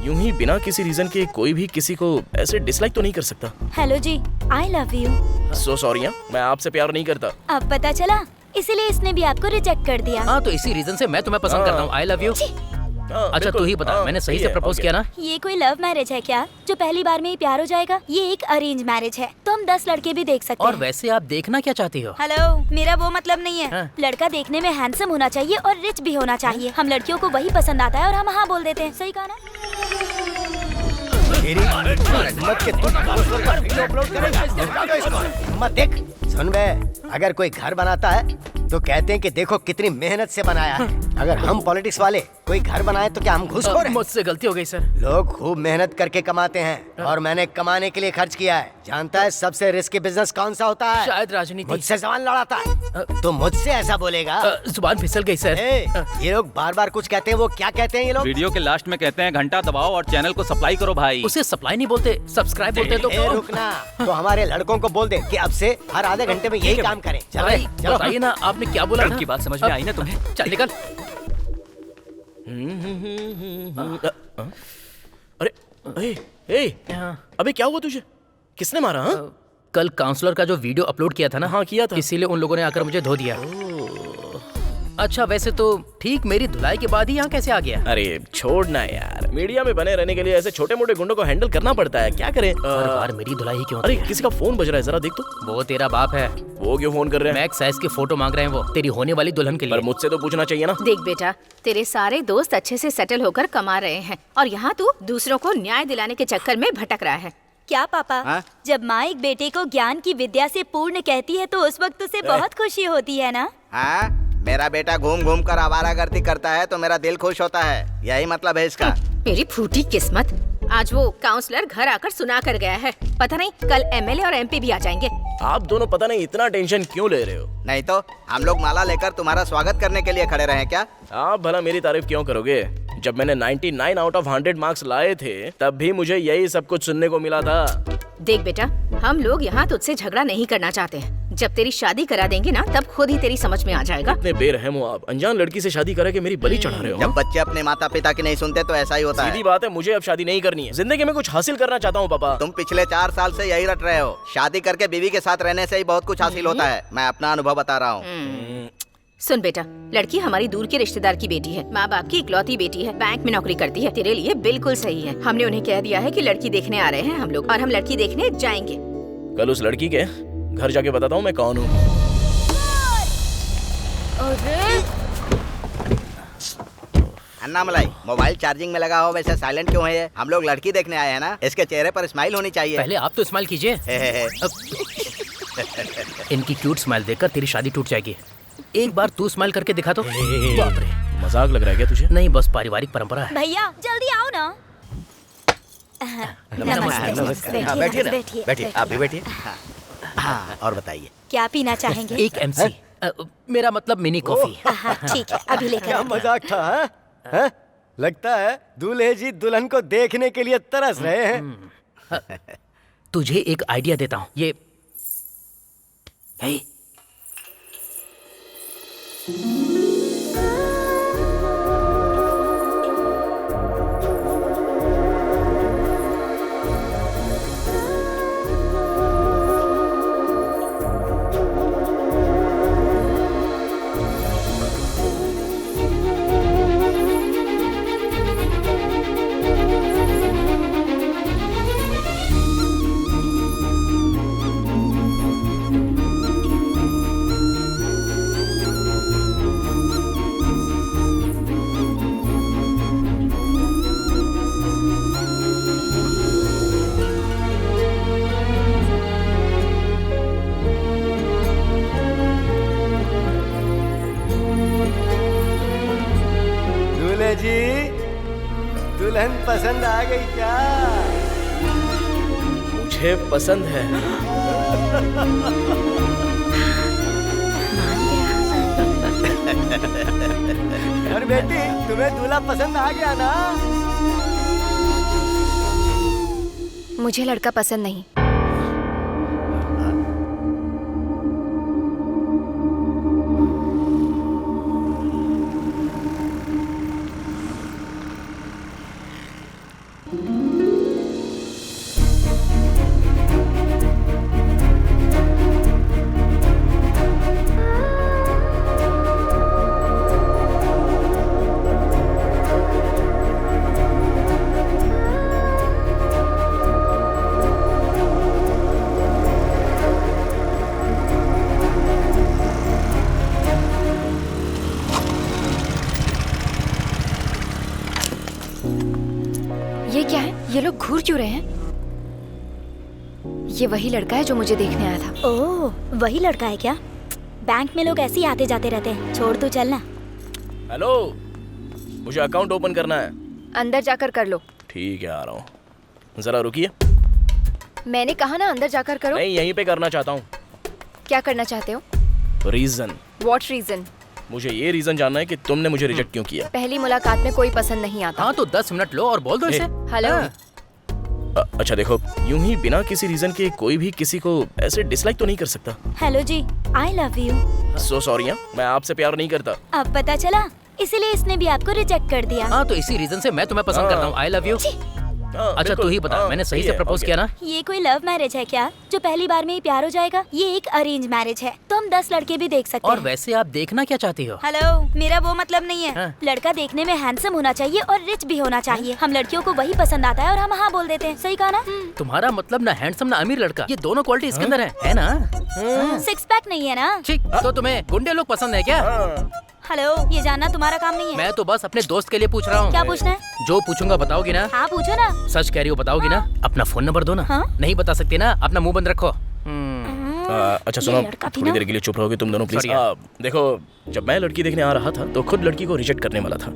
यूं ही बिना किसी रीजन के कोई भी किसी को ऐसे डिसलाइक तो नहीं कर सकता। हेलो जी, I love you. So sorry, मैं आपसे प्यार नहीं करता। अब पता चला, इसीलिए इसने भी आपको रिजेक्ट कर दिया। हाँ, तो इसी रीजन से मैं तुम्हें पसंद करता हूँ। आई लव यू। अच्छा तू ही बता, मैंने सही से प्रपोज किया ना? ये कोई लव मैरिज है क्या, जो पहली बार में ही प्यार हो जाएगा? ये एक अरेंज मैरिज है, तो हम 10 लड़के भी देख सकते और हैं। वैसे आप देखना क्या चाहती हो? हेलो, मेरा वो मतलब नहीं है। हाँ। लड़का देखने में हैंडसम होना चाहिए और रिच भी होना चाहिए। हम लड़कियों को वही पसंद आता है और हम हाँ बोल देते हैं। सही कहा ना? मत देख, सुन बे, अगर कोई घर बनाता है तो कहते हैं कि देखो कितनी मेहनत से बनाया है। अगर हम पॉलिटिक्स वाले कोई घर बनाए तो क्या हम घूसखोर हैं? मुझसे गलती हो गई सर। लोग खूब मेहनत करके कमाते हैं और मैंने कमाने के लिए खर्च किया है। जानता है सबसे रिस्की बिजनेस कौन सा होता है? शायद राजनीति। मुझसे सवाल लड़ाता है तो मुझसे ऐसा बोलेगा? जुबान फिसल गई सर। ये लोग बार बार कुछ कहते हैं, वो क्या कहते हैं ये लोग? वीडियो के लास्ट में कहते हैं घंटा दबाओ और चैनल को सब्सक्राइब करो भाई। उसे सप्लाई नहीं बोलते, सब्सक्राइब बोलते। तो रुकना, तो हमारे लड़कों को बोल दे कि अब से हर आधे घंटे में यही काम करें। भाई बताइए ना, आपने क्या बोला था? की बात समझ में आई ना तुम्हें? चल निकल। अरे अबे क्या हुआ तुझे? किसने मारा? हाँ? कल काउंसलर का जो वीडियो अपलोड किया था ना? हाँ किया था। इसीलिए उन लोगों ने आकर मुझे धो दिया। अच्छा वैसे तो ठीक मेरी धुलाई के बाद ही यहाँ कैसे आ गया? अरे छोड़ना यार, मीडिया में बने रहने के लिए ऐसे छोटे मोटे गुंडों को हैंडल करना पड़ता है। क्या करें? हर बार मेरी धुलाई ही क्यों? अरे किसी का फोन बज रहा है, जरा देख तो। वो तेरा बाप है। वो क्यों फोन कर रहे हैं? मैक्स साइज की फोटो मांग रहे हैं वो, तेरी होने वाली दुल्हन के लिए। पर मुझसे तो पूछना चाहिए ना। देख बेटा, तेरे सारे दोस्त अच्छे से सेटल होकर कमा रहे हैं और यहाँ तू दूसरों को न्याय दिलाने के चक्कर में भटक रहा है। क्या पापा, जब माँ एक बेटे को ज्ञान की विद्या से पूर्ण कहती है तो उस वक्त उसे बहुत खुशी होती है ना? हाँ, मेरा बेटा घूम घूम कर आवारागर्दी करता है तो मेरा दिल खुश होता है। यही मतलब है इसका। मेरी फूटी किस्मत, आज वो काउंसलर घर आकर सुना कर गया है। पता नहीं कल एमएलए और एमपी भी आ जाएंगे। आप दोनों पता नहीं इतना टेंशन क्यों ले रहे हो? नहीं तो हम लोग माला लेकर तुम्हारा स्वागत करने के लिए खड़े रहे क्या? आप भला मेरी तारीफ क्यों करोगे? जब मैंने 99 आउट ऑफ 100 मार्क्स लाए थे तब भी मुझे यही सब कुछ सुनने को मिला था। देख बेटा, हम लोग यहाँ तुझसे झगड़ा नहीं करना चाहते हैं। जब तेरी शादी करा देंगे ना, तब खुद ही तेरी समझ में आ जाएगा। इतने बेरहम हो आप, अनजान लड़की से शादी करा के मेरी बलि चढ़ा रहे हो। जब बच्चे अपने माता पिता की नहीं सुनते तो ऐसा ही होता है। सीधी बात है, मुझे अब शादी नहीं करनी है। जिंदगी में कुछ हासिल करना चाहता हूँ पापा। तुम पिछले 4 साल से यही रट रहे हो। शादी करके बीवी के साथ रहने से ही बहुत कुछ हासिल होता है। मैं अपना अनुभव बता रहा हूँ। सुन बेटा, लड़की हमारी दूर के रिश्तेदार की बेटी है, माँ बाप की इकलौती बेटी है, बैंक में नौकरी करती है। तेरे लिए बिल्कुल सही है। हमने उन्हें कह दिया है कि लड़की देखने आ रहे हैं हम लोग, और हम लड़की देखने जाएंगे। कल उस लड़की के घर जाके बताता हूँ मैं कौन हूँ। अन्नामलाई, मोबाइल चार्जिंग में लगा हो वैसे साइलेंट क्यों है ये? हम लोग लड़की देखने आए हैं ना, इसके चेहरे पर स्माइल होनी चाहिए। पहले आप तो स्माइल कीजिए। इनकी क्यूट स्माइल देखकर तेरी शादी टूट जाएगी। एक बार तू स्माइल करके दिखा तो। बाप रे, मजाक लग रहा है क्या तुझे? नहीं, बस पारिवारिक परंपरा है। भैया जल्दी आओ ना। नमस्ते। बैठिए, आप भी बैठिए। हाँ, और बताइए क्या पीना चाहेंगे? एक एमसी, मेरा मतलब मिनी कॉफी। ठीक है, अभी लेकर क्या आते हैं। मजाक था? हाँ? लगता है दूल्हे जी दुल्हन को देखने के लिए तरस रहे हैं। तुझे एक आइडिया देता हूँ। ये दूल्हे जी, दुल्हन पसंद आ गई क्या? मुझे पसंद है। और बेटी, तुम्हें दूल्हा पसंद आ गया ना? मुझे लड़का पसंद नहीं। क्या है? ये लोग घूर क्यों रहे हैं? ये वही लड़का है जो मुझे देखने आया था। ओह, वही लड़का है क्या? बैंक में लोग ऐसे ही आते जाते रहते हैं। छोड़ तू चलना। हेलो, मुझे अकाउंट ओपन करना है। अंदर जाकर कर लो। ठीक है, आ रहा हूँ। जरा रुकिए। मैंने कहा ना अंदर जाकर करो। नहीं, यहीं पे करना चाहता हूँ। क्या करना चाहते हो? रीजन। What reason? मुझे ये रीजन जानना है कि तुमने मुझे रिजेक्ट क्यों किया। पहली मुलाकात में कोई पसंद नहीं आता। हाँ तो 10 मिनट लो और बोल दो इसे। हेलो। अच्छा देखो, यूं ही बिना किसी रीजन के कोई भी किसी को ऐसे डिसलाइक तो नहीं कर सकता। हेलो जी, I love you. So sorry, मैं आपसे प्यार नहीं करता। अब पता चला, इसीलिए इसने भी आपको रिजेक्ट कर दिया। हाँ तो इसी रीजन से मैं तुम्हें पसंद करता हूँ। आई लव यू। अच्छा तू ही बता, मैंने सही से प्रपोज किया ना? ये कोई लव मैरिज है क्या, जो पहली बार में ही प्यार हो जाएगा? ये एक अरेंज मैरिज है, तो हम 10 लड़के भी देख सकते और हैं। वैसे आप देखना क्या चाहती हो? हेलो, मेरा वो मतलब नहीं है। हाँ। लड़का देखने में हैंडसम होना चाहिए और रिच भी होना चाहिए। हम लड़कियों को वही पसंद आता है और हम हाँ बोल देते हैं। सही कहा ना? तुम्हारा मतलब ना हैंडसम ना अमीर लड़का, ये दोनों क्वालिटी इसके अंदर है ना? 6 पैक नहीं है ना? ठीक, तो तुम्हें गुंडे लोग पसंद है क्या? हेलो, ये जानना तुम्हारा काम नहीं है। मैं तो बस अपने दोस्त के लिए पूछ रहा हूँ। क्या पूछना है? जो पूछूंगा बताओगी ना? हाँ पूछो ना। सच कह रही हो, बताओगी ना? अपना फोन नंबर दो ना। हाँ? नहीं बता सकती ना? अपना मुंह बंद रखो। अच्छा सुनो, लड़का भी थोड़ी ना? देर के लिए चुप रहोगे तुम दोनों प्लीज। Sorry, देखो, जब मैं लड़की देखने आ रहा था तो खुद लड़की को रिजेक्ट करने वाला था,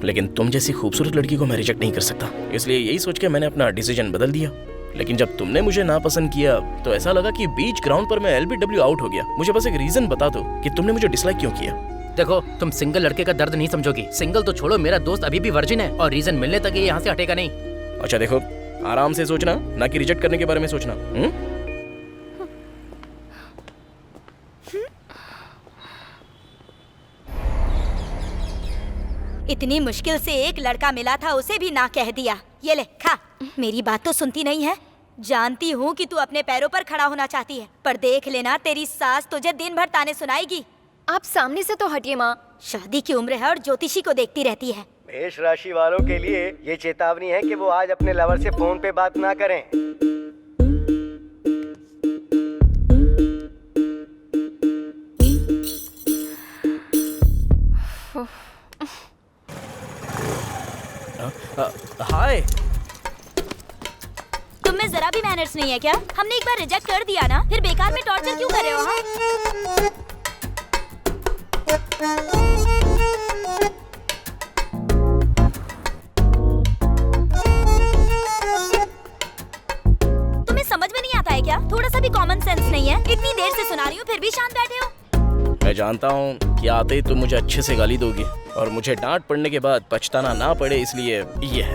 लेकिन तुम जैसी खूबसूरत लड़की को मैं रिजेक्ट नहीं कर सकता। इसलिए यही सोच के मैंने अपना डिसीजन बदल दिया। लेकिन जब तुमने मुझे नापसंद किया तो ऐसा लगा कि बीच ग्राउंड पर मैं LBW आउट हो गया। मुझे बस एक रीजन बता दो कि तुमने मुझे डिसलाइक क्यों किया। देखो, तुम सिंगल लड़के का दर्द नहीं समझोगी। सिंगल तो छोड़ो, मेरा दोस्त अभी भी वर्जिन है और रीजन मिलने तक ये यहाँ से हटेगा नहीं। अच्छा देखो, आराम से सोचना, ना कि रिजेक्ट करने के बारे में सोचना। इतनी मुश्किल से एक लड़का मिला था, उसे भी ना कह दिया। ये ले खा। मेरी बात तो सुनती नहीं है। जानती हूँ कि तू अपने पैरों पर खड़ा होना चाहती है, पर देख लेना, तेरी सास तुझे दिन भर ताने सुनाएगी। आप सामने से तो हटिए माँ। शादी की उम्र है और ज्योतिषी को देखती रहती है। मेष राशि वालों के लिए ये चेतावनी है कि वो आज अपने लवर से फोन पे बात ना करें। हाय। तुम में जरा भी मैनर्स नहीं है क्या? हमने एक बार रिजेक्ट कर दिया ना, फिर बेकार में टॉर्चर क्यों कर रहे हो? हाँ? तुम्हें समझ में नहीं आता है क्या? थोड़ा सा भी कॉमन सेंस नहीं है? इतनी देर से सुना रही हूँ फिर भी शांत बैठे हो। मैं जानता हूँ कि आते ही तुम मुझे अच्छे से गाली दोगी और मुझे डांट पड़ने के बाद पछताना ना पड़े, इसलिए ये है।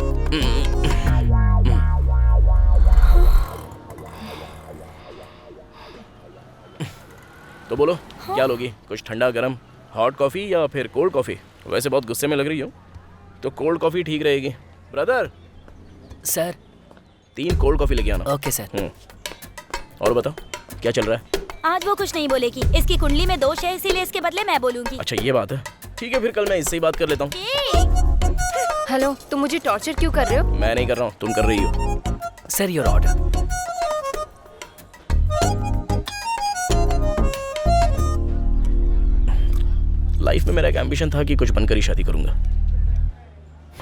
तो बोलो, क्या लोगी? कुछ ठंडा गरम, हॉट कॉफी या फिर कोल्ड कॉफी? वैसे बहुत गुस्से में लग रही हो, तो कोल्ड कॉफी ठीक रहेगी। ब्रदर, सर 3 कोल्ड कॉफी लेके आना। Okay sir. और बताओ, क्या चल रहा है? आज वो कुछ नहीं बोलेगी। इसकी कुंडली में दोष है, इसीलिए इसके बदले मैं बोलूंगी। अच्छा ये बात है, ठीक है, फिर कल मैं इससे ही बात कर लेता हूँ। हेलो, तुम मुझे टॉर्चर क्यों कर रहे हो? मैं नहीं कर रहा हूँ, तुम कर रही हो। Sir your order. लाइफ में मेरा एक एम्बिशन था कि कुछ बनकर ही शादी करूंगा,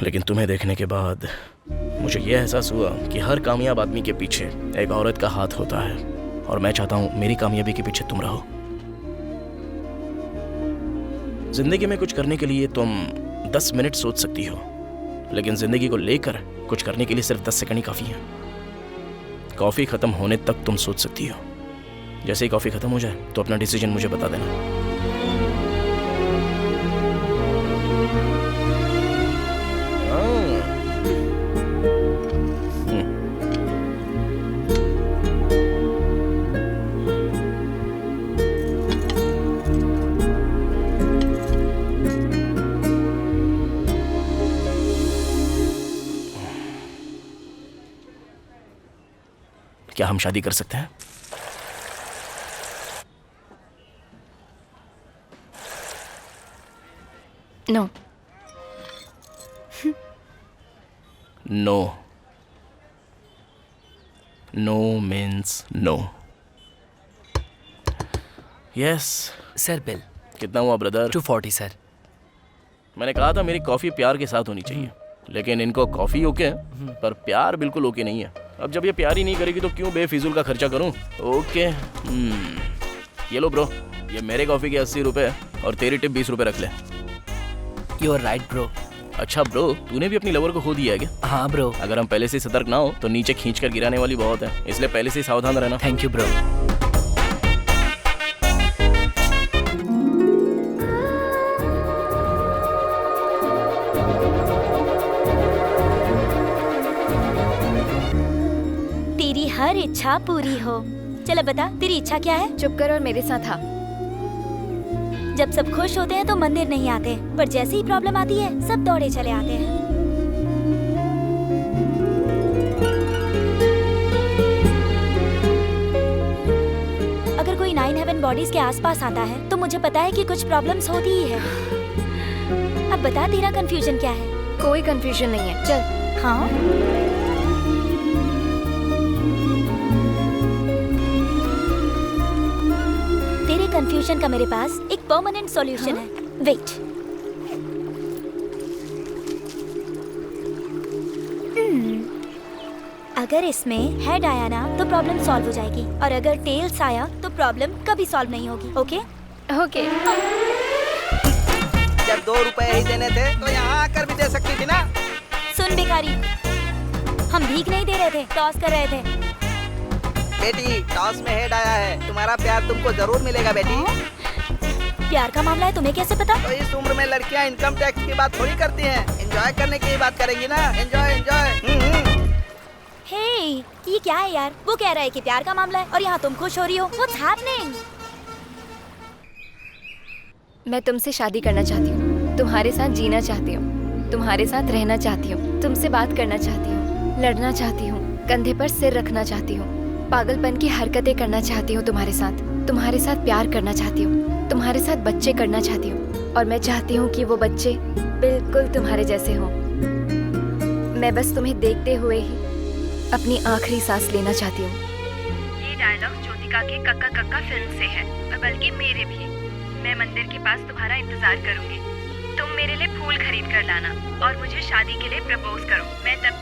लेकिन तुम्हें देखने के बाद मुझे यह एहसास हुआ कि हर कामयाब आदमी के पीछे एक औरत का हाथ होता है, और मैं चाहता हूं मेरी कामयाबी के पीछे तुम रहो। जिंदगी में कुछ करने के लिए तुम 10 मिनट सोच सकती हो, लेकिन जिंदगी को लेकर कुछ करने के लिए सिर्फ 10 सेकंड ही काफी है। कॉफी खत्म होने तक तुम सोच सकती हो। जैसे ही कॉफी खत्म हो जाए तो अपना डिसीजन मुझे बता देना। क्या हम शादी कर सकते हैं? No. No. No means no. Yes. Sir bill कितना हुआ ब्रदर? 240 सर। मैंने कहा था मेरी कॉफी प्यार के साथ होनी चाहिए, लेकिन इनको कॉफी ओके है, पर प्यार बिल्कुल ओके नहीं है। अब जब ये प्यार ही नहीं करेगी तो क्यों बेफिजूल का खर्चा करूं? ओके ये लो ब्रो, ये मेरे कॉफी के 80 रुपए और तेरी टिप 20 रुपए रख ले। You are right bro. अच्छा ब्रो, तूने भी अपनी लवर को खो दिया है क्या? हाँ ब्रो। अगर हम पहले से सतर्क ना हो तो नीचे खींच कर गिराने वाली बहुत है, इसलिए पहले से ही सावधान रहना। Thank you bro. तेरी हर इच्छा पूरी हो। चलो बता, तेरी इच्छा क्या है? चुप कर और मेरे साथ आ। जब सब खुश होते हैं तो मंदिर नहीं आते, पर जैसे ही प्रॉब्लम आती है सब दौड़े चले आते हैं। अगर कोई 9 हेवन बॉडीज के आसपास आता है तो मुझे पता है कि कुछ प्रॉब्लम्स होती ही है। अब बता, तेरा कंफ्यूजन क्या है? कोई कंफ्यूजन नहीं है, चल। हाँ, तेरे कंफ्यूजन का मेरे पास एक परमानेंट सॉल्यूशन है। वेट। अगर इसमें हेड आया ना तो प्रॉब्लम सॉल्व हो जाएगी, और अगर टेल्स आया तो प्रॉब्लम कभी सॉल्व नहीं होगी। ओके? ओके। जब 2 रुपए ही देने थे तो यहाँ आकर भी दे सकती थी ना। सुन भिखारी, हम भीख नहीं दे रहे थे, टॉस कर रहे थे। बेटी, टॉस में हेड आया है, तुम्हारा प्यार तुमको जरूर मिलेगा बेटी। प्यार का मामला है, तुम्हें कैसे पता? तो इस उम्र में लड़कियाँ इनकम टैक्स की बात थोड़ी करती हैं, एंजॉय करने की बात करेंगी ना। Enjoy enjoy. हे, ये क्या है यार? वो कह रहा है कि प्यार का मामला है और यहाँ तुम खुश हो रही हो। What's happening? मैं तुमसे शादी करना चाहती हूँ, तुम्हारे साथ जीना चाहती हूँ, तुम्हारे साथ रहना चाहती हूँ, तुमसे बात करना चाहती हूँ, लड़ना चाहती हूँ, कंधे पर सिर रखना चाहती हूँ, पागलपन की हरकतें करना चाहती हूँ तुम्हारे साथ प्यार करना चाहती हूँ, तुम्हारे साथ बच्चे करना चाहती हूँ, और मैं चाहती हूँ कि वो बच्चे बिल्कुल तुम्हारे जैसे हों। मैं बस तुम्हें देखते हुए ही अपनी आखिरी सांस लेना चाहती हूँ। ये डायलॉग ज्योतिका के कक्का कक्का फिल्म से है, और बल्कि मेरे भी। मैं मंदिर के पास तुम्हारा इंतजार करूंगी। तुम मेरे लिए फूल खरीद कर लाना और मुझे शादी के लिए प्रपोज करो। मैं तब